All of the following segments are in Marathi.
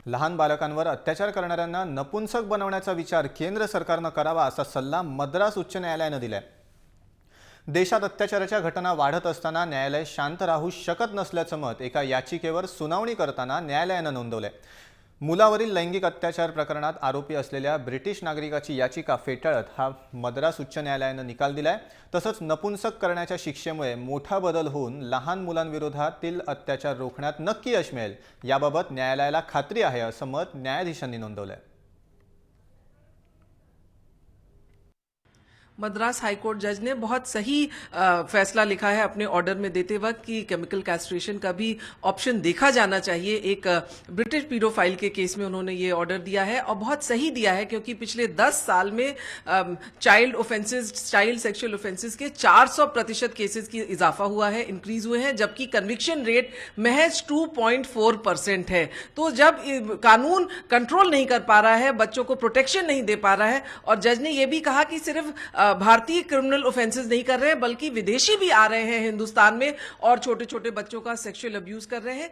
लहान बालकांवर अत्याचार करणाऱ्यांना नपुंसक बनवण्याचा विचार केंद्र सरकारनं करावा असा सल्ला मद्रास उच्च न्यायालयानं दिलाय। देशात अत्याचाराच्या घटना वाढत असताना न्यायालय शांत राहू शकत नसल्याचं मत एका याचिकेवर सुनावणी करताना न्यायालयानं नोंदवलंय। मुलावरील लैंगिक अत्याचार प्रकरणात आरोपी असलेल्या ब्रिटिश नागरिकाची याचिका फेटाळत हा मद्रास उच्च न्यायालयानं निकाल दिलाय। तसंच नपुंसक करण्याच्या शिक्षेमुळे मोठा बदल होऊन लहान मुलांविरोधातील अत्याचार रोखण्यात नक्की यश मिळेल याबाबत न्यायालयाला खात्री आहे असं मत न्यायाधीशांनी नोंदवलंय। मद्रास हाईकोर्ट जज ने बहुत सही फैसला लिखा है अपने ऑर्डर में देते वक्त कि केमिकल कैस्ट्रेशन का भी ऑप्शन देखा जाना चाहिए। एक ब्रिटिश पीडोफाइल के केस में उन्होंने ये ऑर्डर दिया है और बहुत सही दिया है, क्योंकि पिछले 10 साल में चाइल्ड सेक्सुअल ऑफेंसेस के 400% केसेस की इजाफा हुआ है, इंक्रीज हुए हैं, जबकि कन्विक्शन रेट महज 2.4% है। तो जब कानून कंट्रोल नहीं कर पा रहा है, बच्चों को प्रोटेक्शन नहीं दे पा रहा है, और जज ने यह भी कहा कि सिर्फ भारतीय क्रिमिनल ऑफेंसेस नहीं कर रहे हैं बल्कि विदेशी भी आ रहे हैं हिंदुस्तान में और छोटे छोटे बच्चों का सेक्सुअल अब्यूज कर रहे हैं।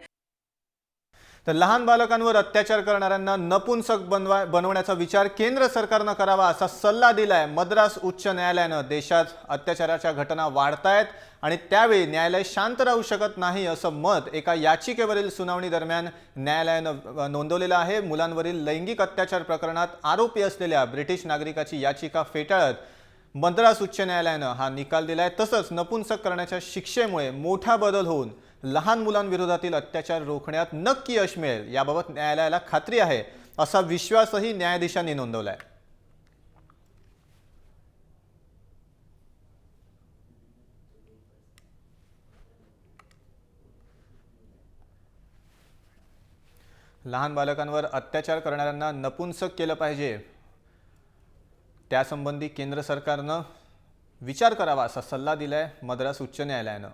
तर लहान बालकांवर अत्याचार करणाऱ्यांना नपुंसक बनवण्याचा विचार केंद्र सरकारनं करावा असा सल्ला दिलाय मद्रास उच्च न्यायालयानं। देशात अत्याचाराच्या घटना वाढतायत आणि त्यावेळी न्यायालय शांत राहू शकत नाही असं मत एका याचिकेवरील सुनावणी दरम्यान न्यायालयानं नोंदवलेलं आहे। मुलांवरील लैंगिक अत्याचार प्रकरणात आरोपी असलेल्या ब्रिटिश नागरिकाची याचिका फेटाळत मद्रास उच्च न्यायालयानं हा निकाल दिलाय। तसंच नपुंसक करण्याच्या शिक्षेमुळे मोठा बदल होऊन लहान मुलांविरोधातील अत्याचार रोखण्यात नक्की यश मिळेल याबाबत न्यायालयाला खात्री आहे असा विश्वासही न्यायाधीशांनी नोंदवलाय। लहान बालकांवर अत्याचार करणाऱ्यांना नपुंसक केलं पाहिजे, त्यासंबंधी केंद्र सरकारनं विचार करावा असा सल्ला दिलाय मद्रास उच्च न्यायालयानं।